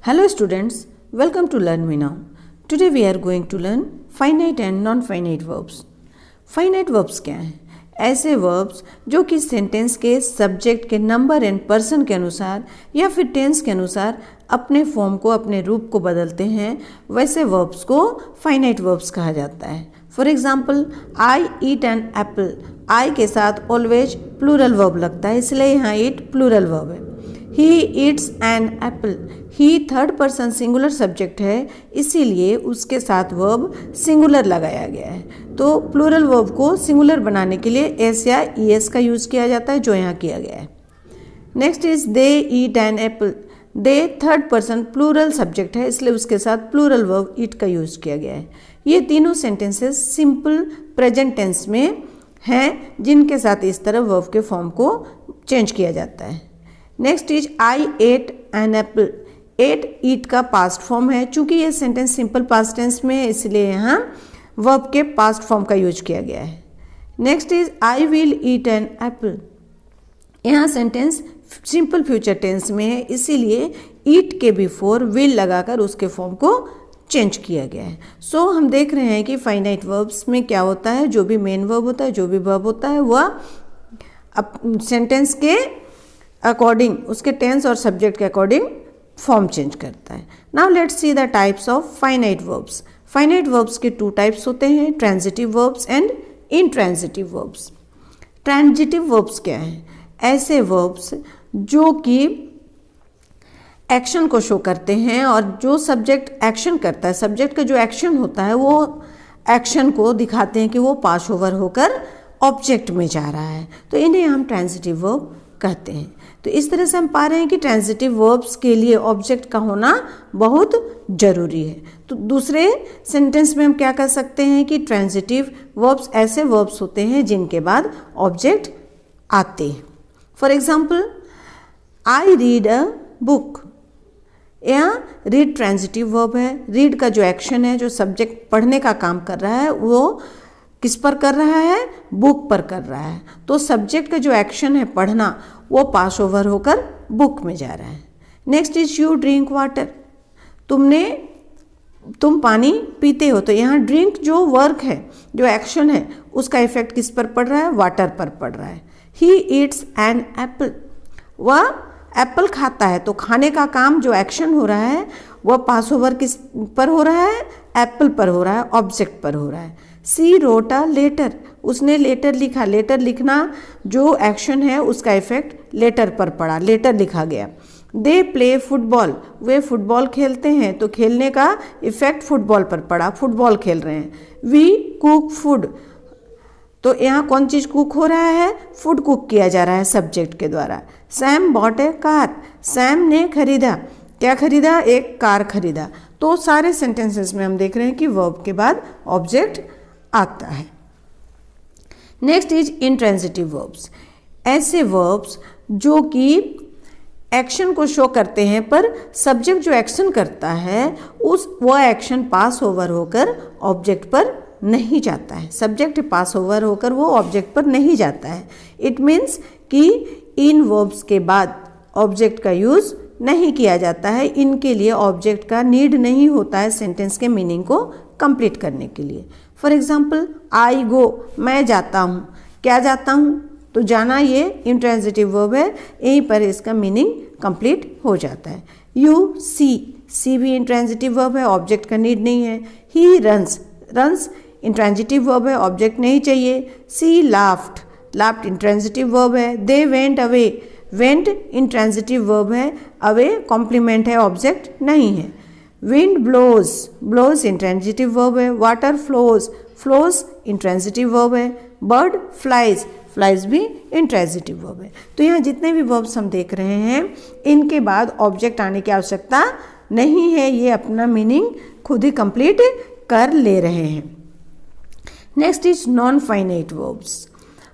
Hello students, welcome to Learn Me Now. Today we are going to learn finite and non-finite verbs. Finite verbs क्या हैं? ऐसे verbs जो कि sentence के subject के number and person के अनुसार या फिर टेंस के अनुसार अपने फॉर्म को अपने रूप को बदलते हैं, वैसे verbs को finite verbs कहा जाता है. For example, I eat an apple. I के साथ ऑलवेज प्लूरल वर्ब लगता है, इसलिए यहाँ ईट प्लूरल वर्ब है. He eats an apple. He third person singular subject है, इसीलिए उसके साथ वर्ब सिंगुलर लगाया गया है. तो प्लूरल वर्ब को सिंगुलर बनाने के लिए एस या ई एस का यूज़ किया जाता है, जो यहाँ किया गया है. Next is they eat an apple. They third person plural subject है, इसलिए उसके साथ प्लूरल वर्ब ईट का यूज़ किया गया है. ये तीनों सेंटेंसेस सिंपल प्रेजेंट टेंस में हैं, जिनके साथ इस तरह वर्ब के फॉर्म को चेंज किया जाता है. Next is I ate an apple. Ate eat का पास्ट फॉर्म है. चूंकि ये सेंटेंस सिंपल पास्ट टेंस में है, इसलिए यहाँ वर्ब के पास्ट फॉर्म का यूज किया गया है. Next is I will eat an Apple. यहाँ सेंटेंस सिंपल फ्यूचर टेंस में है, इसीलिए ईट के बिफोर विल लगाकर उसके फॉर्म को चेंज किया गया है. सो हम देख रहे हैं कि फाइनाइट वर्ब्स में क्या होता है, जो भी मेन वर्ब होता है, जो भी वर्ब होता है, वह सेंटेंस के अकॉर्डिंग, उसके टेंस और सब्जेक्ट के अकॉर्डिंग फॉर्म चेंज करता है. Now let's see the types of finite verbs. Finite verbs के टू टाइप्स होते हैं, transitive verbs and intransitive verbs. Transitive verbs क्या हैं? ऐसे वर्ब्स जो कि एक्शन को शो करते हैं और जो सब्जेक्ट एक्शन करता है, सब्जेक्ट का जो एक्शन होता है, वो एक्शन को दिखाते हैं कि वो पास ओवर होकर ऑब्जेक्ट में जा रहा है. तो इन्हें हम ट्रांजिटिव वर्ब कहते हैं. तो इस तरह से हम पा रहे हैं कि ट्रांजिटिव वर्ब्स के लिए ऑब्जेक्ट का होना बहुत ज़रूरी है. तो दूसरे सेंटेंस में हम क्या कह सकते हैं कि ट्रांजिटिव वर्ब्स ऐसे वर्ब्स होते हैं जिनके बाद ऑब्जेक्ट आते हैं. For example, I read a book. यहाँ रीड ट्रांजिटिव वर्ब है. रीड का जो एक्शन है, जो सब्जेक्ट पढ़ने का काम कर रहा है, वो किस पर कर रहा है? बुक पर कर रहा है. तो सब्जेक्ट का जो एक्शन है पढ़ना, वो पास ओवर होकर बुक में जा रहा है. Next is you drink water. तुम पानी पीते हो. तो यहाँ ड्रिंक जो वर्क है, जो एक्शन है, उसका इफेक्ट किस पर पड़ रहा है? वाटर पर पड़ रहा है. He eats an apple. वह एप्पल खाता है. तो खाने का काम, जो एक्शन हो रहा है, वह पास ओवर किस पर हो रहा है? एप्पल पर हो रहा है, ऑब्जेक्ट पर हो रहा है. सी रोट अ लेटर. उसने लेटर लिखा. लेटर लिखना जो एक्शन है, उसका इफेक्ट लेटर पर पड़ा, लेटर लिखा गया. They play football. Way football खेलते हैं, तो खेलने का इफेक्ट फुटबॉल पर पड़ा, फुटबॉल खेल रहे हैं. We cook food. तो यहाँ कौन चीज़ कुक हो रहा है? फूड कुक किया जा रहा है सब्जेक्ट के द्वारा. सैम बॉट ए कार. सैम ने खरीदा. क्या खरीदा? एक कार खरीदा. तो सारे सेंटेंसेस में हम देख रहे हैं कि वर्ब के बाद ऑब्जेक्ट आता है. Next is intransitive verbs. ऐसे वर्ब्स जो कि एक्शन को शो करते हैं, पर सब्जेक्ट जो एक्शन करता है, वह एक्शन पास ओवर होकर ऑब्जेक्ट पर नहीं जाता है. सब्जेक्ट पास ओवर होकर वो ऑब्जेक्ट पर नहीं जाता है. इट मीन्स कि इन वर्ब्स के बाद ऑब्जेक्ट का यूज़ नहीं किया जाता है. इनके लिए ऑब्जेक्ट का नीड नहीं होता है सेंटेंस के मीनिंग को कंप्लीट करने के लिए. फॉर एग्जाम्पल, आई गो. मैं जाता हूँ. क्या जाता हूँ? तो जाना ये इंट्रांजिटिव वर्ब है, यहीं पर इसका मीनिंग कंप्लीट हो जाता है. You see. सी भी इंट्रांजिटिव वर्ब है, ऑब्जेक्ट का नीड नहीं है. He runs. Runs intransitive verb है, ऑब्जेक्ट नहीं चाहिए. She laughed. Laughed intransitive verb है. They went away. Went intransitive verb है, अवे कॉम्प्लीमेंट है, ऑब्जेक्ट नहीं है. Wind blows. Blows intransitive verb है. Water flows. Flows intransitive verb है. Bird flies. फ्लाइज भी इंट्रांजिटिव वर्ब है. तो यहाँ जितने भी वर्ब्स हम देख रहे हैं, इनके बाद ऑब्जेक्ट आने की आवश्यकता नहीं है. ये अपना मीनिंग खुद ही कंप्लीट कर ले रहे हैं. Next is non finite verbs.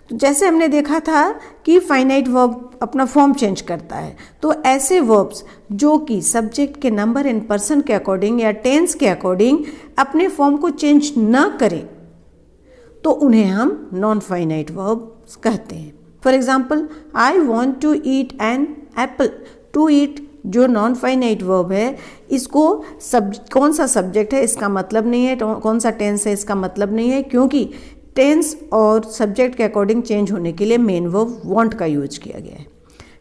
तो जैसे हमने देखा था कि फाइनाइट वर्ब अपना फॉर्म चेंज करता है, तो ऐसे वर्ब्स जो कि सब्जेक्ट के नंबर एंड पर्सन के अकॉर्डिंग या टेंस के अकॉर्डिंग अपने फॉर्म को चेंज न करें, तो उन्हें हम नॉन फाइनाइट वर्ब्स कहते हैं. For example, I want to eat an apple. To eat जो नॉन फाइनाइट वर्ब है इसको कौन सा सब्जेक्ट है इसका मतलब नहीं है, कौन सा टेंस है इसका मतलब नहीं है, क्योंकि टेंस और सब्जेक्ट के अकॉर्डिंग चेंज होने के लिए मेन वर्ब वांट का यूज किया गया है।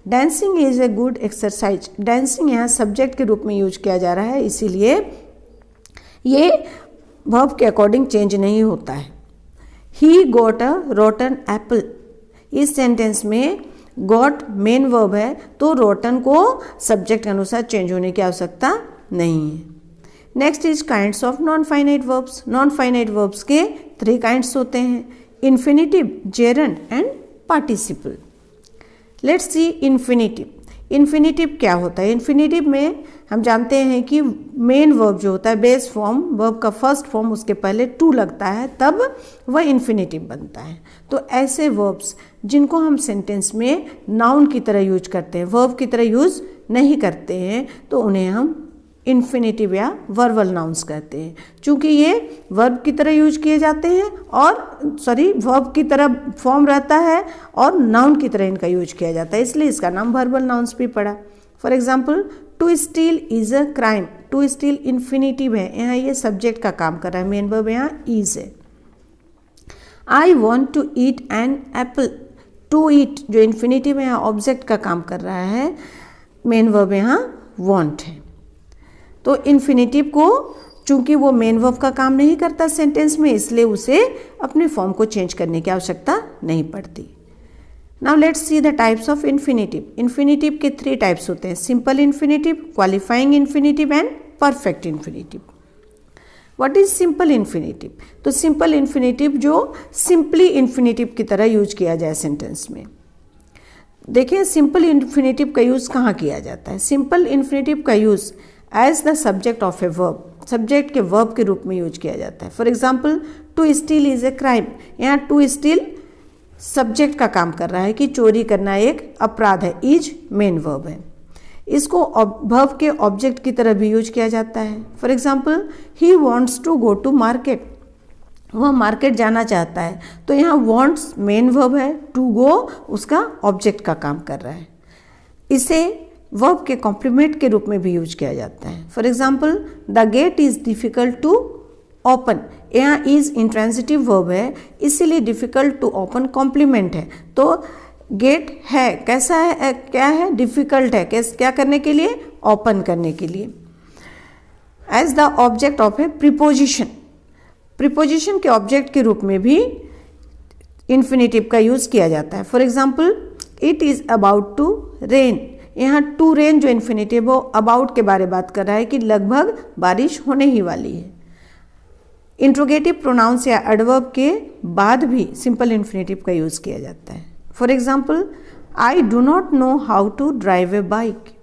Dancing is a good exercise, dancing यहाँ सब्जेक्ट के रूप में यूज किया जा रहा है, इसीलिए ये वर्ब के अकॉर्डिंग चेंज नहीं होता है। He got a rotten Apple, इस सेंटेंस में गॉट मेन वर्ब है तो रोटन को सब्जेक्ट के अनुसार चेंज होने की आवश्यकता नहीं है। Next is kinds of non finite verbs. Non finite verbs के 3 काइंड्स होते हैं, infinitive, gerund and participle. Let's see infinitive. Infinitive क्या होता है? इन्फिनिटिव में हम जानते हैं कि मेन वर्ब जो होता है, बेस फॉर्म, वर्ब का फर्स्ट फॉर्म, उसके पहले टू लगता है तब वह इन्फिनिटिव बनता है। तो ऐसे वर्ब्स जिनको हम सेंटेंस में नाउन की तरह यूज करते हैं, वर्ब की तरह यूज नहीं करते हैं, तो उन्हें हम इन्फिनिटिव या वर्बल नाउन्स कहते हैं। चूँकि ये वर्ब की तरह यूज किए जाते हैं और वर्ब की तरह फॉर्म रहता है और नाउन की तरह इनका यूज किया जाता है, इसलिए इसका नाम वर्बल नाउन्स भी पड़ा। For example, to steal is a crime. To steal infinitive है, यहाँ ये सब्जेक्ट का काम कर रहा है, मेन वर्ब यहाँ इज है। I want to eat an apple. To eat जो इन्फिनिटिव है यहाँ ऑब्जेक्ट का काम कर रहा है, मेन वर्ब यहाँ वॉन्ट है। तो इन्फिनिटिव को चूंकि वो मेन वर्ब का काम नहीं करता सेंटेंस में, इसलिए उसे अपने फॉर्म को चेंज करने की आवश्यकता नहीं पड़ती। Now let's see the types of infinitive. Infinitive के 3 टाइप्स होते हैं, simple infinitive, qualifying infinitive and perfect infinitive. What is simple infinitive? तो सिंपल इन्फिनिटिव जो सिंपली इन्फिनिटिव की तरह यूज किया जाए सेंटेंस में। देखिए सिंपल इन्फिनिटिव का यूज कहाँ किया जाता है? सिंपल इन्फिनिटिव का use as the subject of a verb, subject के वर्ब के रूप में यूज किया जाता है। For example, to steal is a crime. यहाँ टू स्टील सब्जेक्ट का काम कर रहा है कि चोरी करना एक अपराध है, इज मेन वर्ब है। इसको वर्ब के ऑब्जेक्ट की तरह भी यूज किया जाता है। For example, he wants to go to market. वह मार्केट जाना चाहता है, तो यहाँ वॉन्ट्स मेन वर्ब है, टू गो उसका ऑब्जेक्ट का काम कर रहा है। इसे वर्ब के कॉम्प्लीमेंट के रूप में भी यूज किया जाता है। For example, the gate is difficult to open. यहाँ इज इंट्रांजिटिव वर्ब है, इसीलिए डिफिकल्ट टू ओपन कॉम्प्लीमेंट है। तो गेट है कैसा है, क्या है? डिफिकल्ट है, क्या करने के लिए? ओपन करने के लिए। As the object of a preposition. Preposition के ऑब्जेक्ट के रूप में भी इन्फिनिटिव का यूज किया जाता है। For example, it is about to rain. यहाँ टू रेन जो इन्फिनिटिव हो, अबाउट के बारे बात कर रहा है कि लगभग बारिश होने ही वाली है। इंट्रोगेटिव प्रोनाउंस या एडवर्ब के बाद भी सिंपल इन्फिनिटिव का यूज किया जाता है। For example, I do not know how to drive a bike.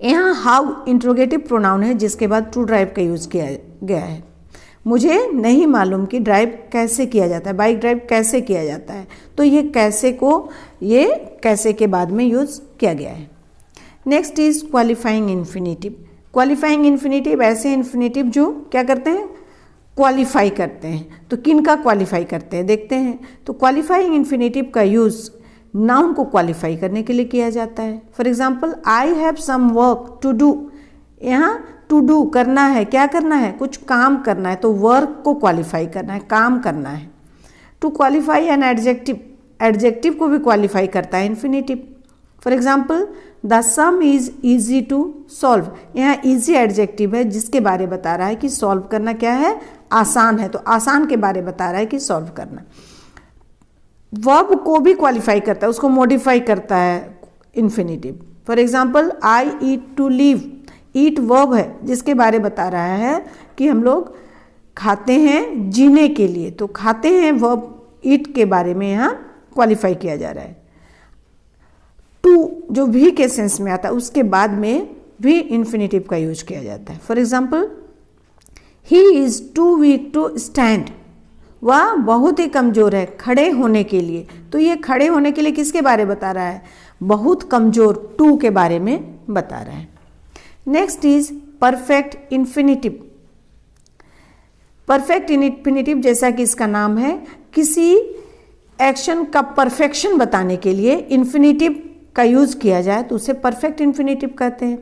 यहाँ हाउ इंट्रोगेटिव प्रोनाउन है जिसके बाद टू ड्राइव का यूज किया गया है। मुझे नहीं मालूम कि ड्राइव कैसे किया जाता है, बाइक ड्राइव कैसे किया जाता है, तो ये कैसे को ये कैसे के बाद में यूज किया गया है। Next is qualifying infinitive. Qualifying infinitive ऐसे इन्फिनिटिव जो क्या करते हैं? क्वालिफाई करते हैं। तो किन का क्वालिफाई करते हैं देखते हैं। तो क्वालिफाइंग इन्फिनिटिव का यूज नाउन को क्वालिफाई करने के लिए किया जाता है। For example, I have some work to do. यहाँ टू डू करना है, क्या करना है? कुछ काम करना है, तो वर्क को क्वालिफाई करना है, काम करना है। To qualify an adjective, adjective को भी क्वालिफाई करता है infinitive. For example, the sum is easy to solve. यहाँ ईजी एडजेक्टिव है जिसके बारे बता रहा है कि सॉल्व करना क्या है? आसान है, तो आसान के बारे बता रहा है कि सॉल्व करना। वर्ब को भी क्वालिफाई करता है, उसको मॉडिफाई करता है infinitive. For example, I eat to live. Eat verb है जिसके बारे बता रहा है कि हम लोग खाते हैं जीने के लिए, तो खाते हैं वर्ब ईट के बारे में यहाँ क्वालिफाई किया जा रहा है। टू जो भी के सेंस में आता है उसके बाद में भी इन्फिनिटिव का यूज किया जाता है। For example, he is too weak to stand. वह बहुत ही कमज़ोर है खड़े होने के लिए, तो ये खड़े होने के लिए किसके बारे बता रहा है? बहुत कमज़ोर, टू के बारे में बता रहा है। Next is perfect infinitive. Perfect infinitive जैसा कि इसका नाम है, किसी एक्शन का परफेक्शन बताने के लिए इन्फिनिटिव का यूज़ किया जाए तो उसे परफेक्ट इन्फिनेटिव कहते हैं।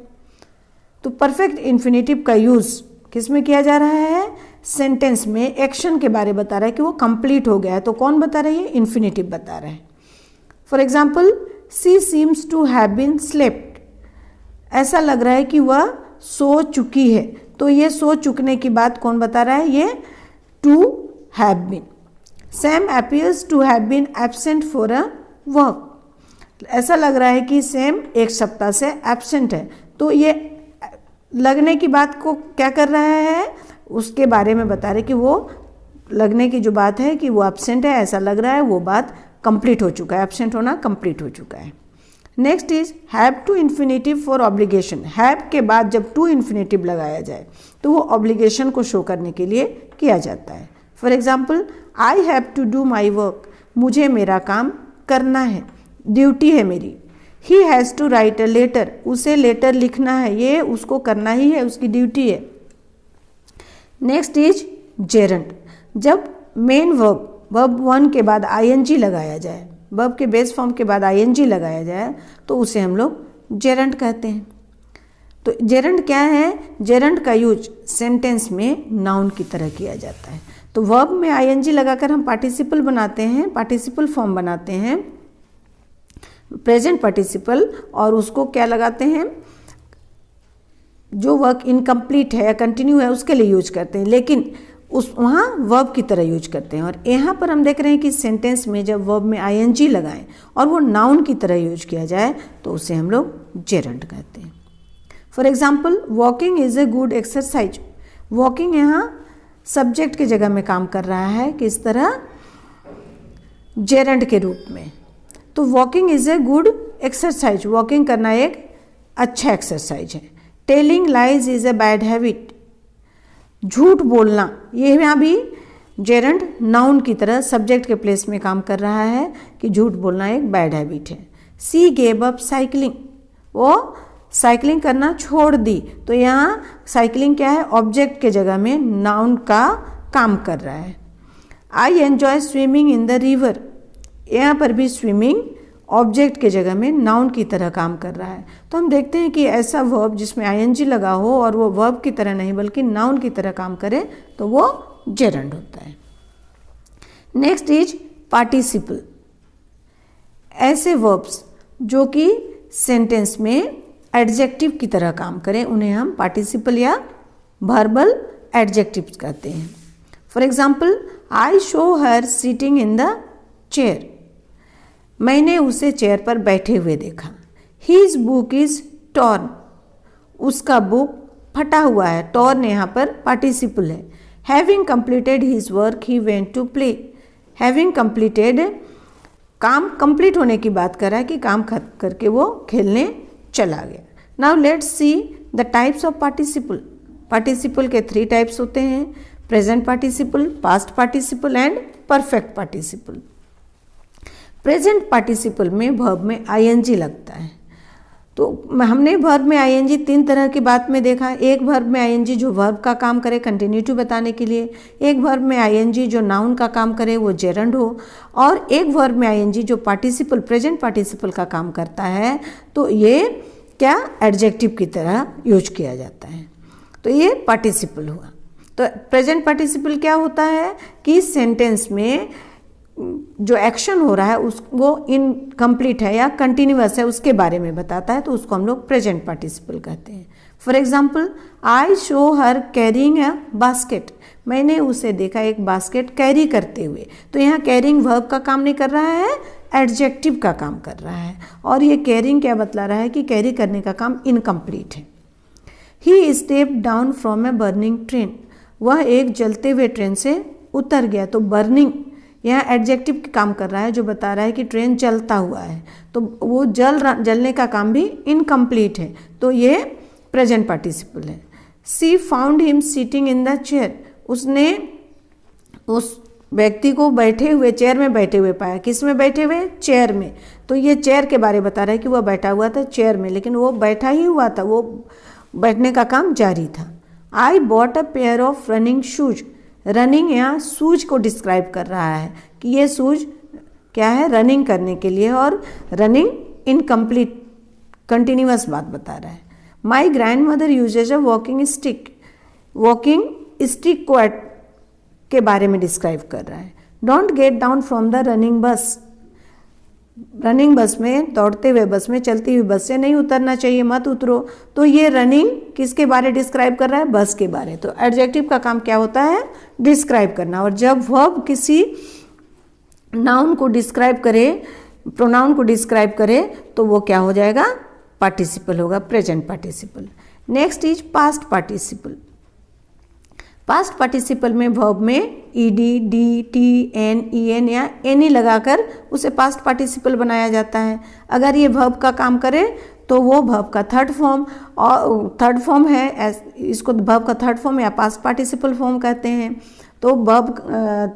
तो परफेक्ट इन्फिनेटिव का यूज़ किस में किया जा रहा है? सेंटेंस में एक्शन के बारे बता रहा है कि वो कंप्लीट हो गया है। तो कौन बता रही है? इन्फिनेटिव बता रहा है। For example, she seems to have been slept, ऐसा लग रहा है कि वह सो चुकी है। तो ये सो चुकने की बात कौन बता रहा है? ये to have been. Sam appears to have been absent for a work, ऐसा लग रहा है कि सैम एक सप्ताह से एब्सेंट है। तो ये लगने की बात को क्या कर रहा है? उसके बारे में बता रहे कि वो लगने की जो बात है कि वो एब्सेंट है, ऐसा लग रहा है, वो बात कंप्लीट हो चुका है, एब्सेंट होना कंप्लीट हो चुका है। Next is have to infinitive for obligation. Have के बाद जब टू इन्फिनेटिव लगाया जाए तो वो ऑब्लिगेशन को शो करने के लिए किया जाता है। For example, I have to do my work, मुझे मेरा काम करना है, ड्यूटी है मेरी। He has to write a letter, उसे लेटर लिखना है, ये उसको करना ही है, उसकी ड्यूटी है। Next is gerund. जब मेन वर्ब वन के बाद आईएनजी लगाया जाए, वर्ब के बेस फॉर्म के बाद आईएनजी लगाया जाए तो उसे हम लोग जेरंड कहते हैं। तो जेरंड क्या है? जेरंड का यूज सेंटेंस में नाउन की तरह किया जाता है। तो वर्ब में आईएनजी लगाकर हम पार्टिसिपल बनाते हैं, पार्टिसिपल फॉर्म बनाते हैं, प्रेजेंट पार्टिसिपल, और उसको क्या लगाते हैं? जो वर्क इनकम्प्लीट है या कंटिन्यू है उसके लिए यूज करते हैं, लेकिन उस वहाँ वर्ब की तरह यूज करते हैं। और यहाँ पर हम देख रहे हैं कि सेंटेंस में जब वर्ब में आईएनजी लगाएं और वो नाउन की तरह यूज किया जाए तो उसे हम लोग जेरंड कहते हैं। For example, walking is a good exercise. Walking यहाँ सब्जेक्ट की जगह में काम कर रहा है, किस तरह? जेरंड के रूप में। तो walking is a good exercise, walking करना एक अच्छा एक्सरसाइज है। Telling lies is a bad habit, झूठ बोलना, ये यहाँ भी जेरंड नाउन की तरह सब्जेक्ट के प्लेस में काम कर रहा है कि झूठ बोलना एक बैड हैबिट है। सी गेव अप साइकिलिंग, वो साइकिलिंग करना छोड़ दी। तो यहाँ साइकिलिंग क्या है? ऑब्जेक्ट के जगह में नाउन का काम कर रहा है। I enjoy swimming in the river, यहाँ पर भी स्विमिंग ऑब्जेक्ट के जगह में नाउन की तरह काम कर रहा है। तो हम देखते हैं कि ऐसा वर्ब जिसमें आईएनजी लगा हो और वो वर्ब की तरह नहीं बल्कि नाउन की तरह काम करे तो वो जेरंड होता है। Next is participle. ऐसे वर्ब्स जो कि सेंटेंस में एडजेक्टिव की तरह काम करें उन्हें हम पार्टिसिपल या वर्बल एडजेक्टिव्स कहते हैं। For example, I saw her sitting in the chair, मैंने उसे चेयर पर बैठे हुए देखा। हीज बुक इज टॉर्न, उसका बुक फटा हुआ है। टॉर्न यहाँ पर पार्टिसिपल है। Having completed his work he went to play, having completed काम कंप्लीट होने की बात कर रहा है कि काम खत्म करके वो खेलने चला गया। Now let's see the types of participle. Participle के 3 टाइप्स होते हैं, present participle, past participle and perfect participle. Present participle में वर्ब में आईएनजी लगता है। तो हमने वर्ब में आईएनजी 3 तरह की बात में देखा। एक वर्ब में आईएनजी जो वर्ब का काम करे कंटिन्यूटी बताने के लिए, एक वर्ब में आईएनजी जो नाउन का काम करे वो जेरंड हो, और एक वर्ब में आईएनजी जो पार्टिसिपल प्रेजेंट पार्टिसिपल का काम करता है तो ये क्या एडजेक्टिव की तरह यूज किया जाता है। तो ये पार्टिसिपल हुआ। तो प्रेजेंट पार्टिसिपल क्या होता है कि सेंटेंस में जो एक्शन हो रहा है वो इनकम्प्लीट है या कंटिन्यूअस है उसके बारे में बताता है, तो उसको हम लोग प्रेजेंट पार्टिसिपल कहते हैं। For example, I saw her carrying a basket, मैंने उसे देखा एक बास्केट कैरी करते हुए। तो यहाँ कैरिंग वर्ब का काम नहीं कर रहा है, एडजेक्टिव का काम कर रहा है। और ये कैरिंग क्या बतला रहा है कि कैरी करने का काम इनकम्प्लीट है। He step down from a burning train, वह एक जलते हुए ट्रेन से उतर गया। तो बर्निंग यहाँ एडजेक्टिव का काम कर रहा है जो बता रहा है कि ट्रेन जलता हुआ है, तो वो जलने का काम भी इनकम्प्लीट है, तो ये प्रेजेंट पार्टिसिपल है। She found him sitting in the chair, उसने उस व्यक्ति को बैठे हुए चेयर में बैठे हुए पाया। किस में बैठे हुए? चेयर में। तो ये चेयर के बारे बता रहा है कि वह बैठा हुआ था चेयर में, लेकिन वो बैठा ही हुआ था, वो बैठने का काम जारी था। I bought a pair of running shoes, running यहाँ शूज को डिस्क्राइब कर रहा है कि ये शूज क्या है? रनिंग करने के लिए, और रनिंग इनकम्प्लीट कंटिन्यूअस बात बता रहा है। My grand mother usage a walking stick को के बारे में डिस्क्राइब कर रहा है। Don't get down from the running बस में, दौड़ते हुए बस में, चलती हुई बस से नहीं उतरना चाहिए, मत उतरो। तो ये रनिंग किसके बारे डिस्क्राइब कर रहा है? बस के बारे। तो एडजेक्टिव का काम क्या होता है? डिस्क्राइब करना। और जब वर्ब किसी नाउन को डिस्क्राइब करे, प्रोनाउन को डिस्क्राइब करे, तो वो क्या हो जाएगा? पार्टिसिपल होगा, present participle. Next is past participle. Past participle में वर्ब में ED, D, T, N, EN या एनी लगाकर उसे पास्ट पार्टिसिपल बनाया जाता है। अगर ये वर्ब का काम करे तो वो वर्ब का थर्ड फॉर्म है, इसको वर्ब का थर्ड फॉर्म या पास्ट पार्टिसिपल फॉर्म कहते हैं। तो वर्ब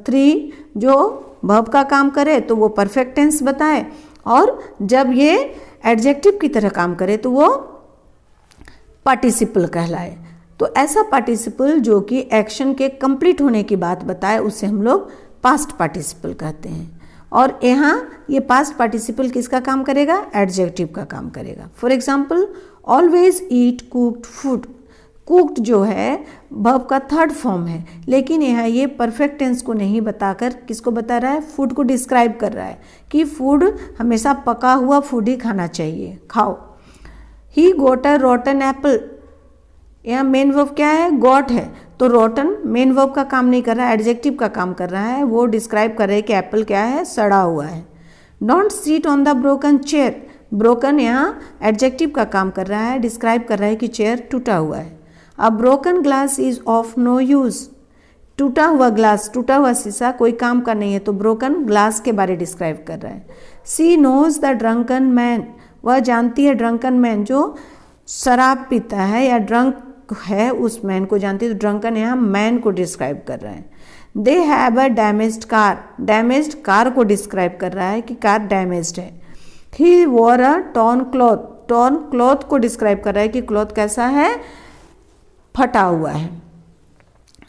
3 जो वर्ब का काम करे तो वो परफेक्ट टेंस बताए, और जब ये एडजेक्टिव की तरह काम करे तो वो पार्टिसिपल कहलाए। तो ऐसा पार्टिसिपल जो कि एक्शन के कंप्लीट होने की बात बताए उसे हम लोग पास्ट पार्टिसिपल कहते हैं। और यहाँ ये पास्ट पार्टिसिपल किसका काम करेगा? एडजेक्टिव का काम करेगा। For example, always eat cooked food. Cooked जो है वर्ब का थर्ड फॉर्म है, लेकिन यहाँ ये परफेक्ट टेंस को नहीं बताकर किसको बता रहा है? फूड को डिस्क्राइब कर रहा है कि फूड हमेशा पका हुआ फूड ही खाना चाहिए, खाओ। ही गोट अ रोटन एप्पल। यहाँ मेन वर्ब क्या है? गॉट है। तो रोटन मेन वर्ब का काम नहीं कर रहा है, एडजेक्टिव का काम कर रहा है। वो डिस्क्राइब कर रहे हैं कि एप्पल क्या है? सड़ा हुआ है। Don't sit on the broken chair. Broken यहाँ एडजेक्टिव का काम कर रहा है, डिस्क्राइब कर रहा है कि चेयर टूटा हुआ है। A broken glass is of no use. टूटा हुआ ग्लास, टूटा हुआ शीशा कोई काम का नहीं है, तो ब्रोकन ग्लास के बारे डिस्क्राइब कर रहा है। सी नोज द ड्रंकन मैन। वह जानती है ड्रंकन मैन जो शराब पीता है या ड्रंक है, उस मैन को जानती है। तो ड्रंकन यहाँ मैन को डिस्क्राइब कर रहा है। They have a damaged car. Damaged car को डिस्क्राइब कर रहा है कि कार डैमेज्ड है। ही वॉर अ टॉर्न क्लॉथ। टॉर्न क्लॉथ को डिस्क्राइब कर रहा है कि क्लॉथ कैसा है? फटा हुआ है।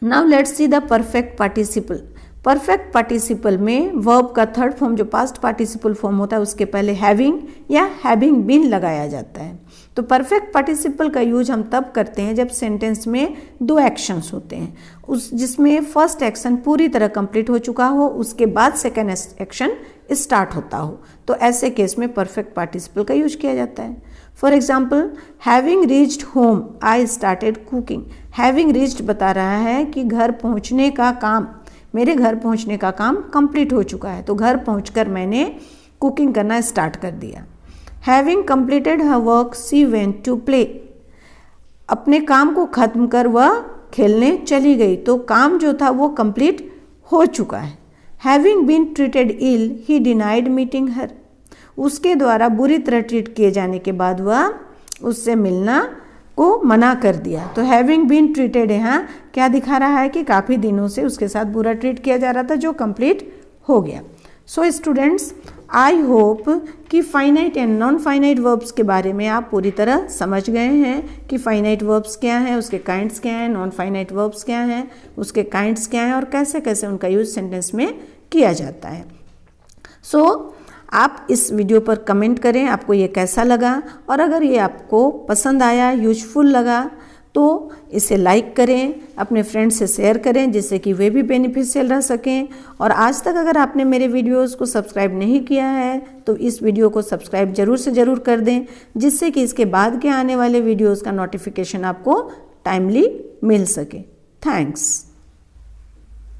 Now let's see the perfect participle. Perfect participle में वर्ब का थर्ड फॉर्म जो पास्ट पार्टिसिपल फॉर्म होता है उसके पहले हैविंग या हैविंग बीन लगाया जाता है। तो परफेक्ट पार्टिसिपल का यूज हम तब करते हैं जब सेंटेंस में 2 एक्शंस होते हैं, जिसमें फर्स्ट एक्शन पूरी तरह कंप्लीट हो चुका हो, उसके बाद सेकेंड एक्शन स्टार्ट होता हो। तो ऐसे केस में परफेक्ट पार्टिसिपल का यूज किया जाता है। For example, having reached home I started cooking. Having reached बता रहा है कि घर पहुंचने का काम, मेरे घर पहुंचने का काम कंप्लीट हो चुका है, तो घर पहुंचकर मैंने कुकिंग करना स्टार्ट कर दिया। Having completed her work she went to play. अपने काम को खत्म कर वह खेलने चली गई, तो काम जो था वो कंप्लीट हो चुका है। Having been treated ill he denied meeting her. उसके द्वारा बुरी तरह ट्रीट किए जाने के बाद वह उससे मिलना को मना कर दिया। तो हैविंग बीन ट्रीटेड यहाँ क्या दिखा रहा है कि काफ़ी दिनों से उसके साथ बुरा ट्रीट किया जा रहा था, जो कंप्लीट हो गया। सो स्टूडेंट्स, आई होप कि finite and non finite verbs के बारे में आप पूरी तरह समझ गए हैं कि फाइनाइट वर्ब्स क्या हैं, उसके काइंड्स क्या हैं, नॉन फाइनाइट वर्ब्स क्या हैं, उसके काइंड्स क्या हैं और कैसे कैसे उनका यूज सेंटेंस में किया जाता है। सो आप इस वीडियो पर कमेंट करें आपको ये कैसा लगा, और अगर ये आपको पसंद आया, यूजफुल लगा, तो इसे लाइक करें, अपने फ्रेंड्स से शेयर करें जिससे कि वे भी बेनिफिशियल रह सकें। और आज तक अगर आपने मेरे वीडियोस को सब्सक्राइब नहीं किया है तो इस वीडियो को सब्सक्राइब जरूर से ज़रूर कर दें, जिससे कि इसके बाद के आने वाले वीडियोस का नोटिफिकेशन आपको टाइमली मिल सके। थैंक्स।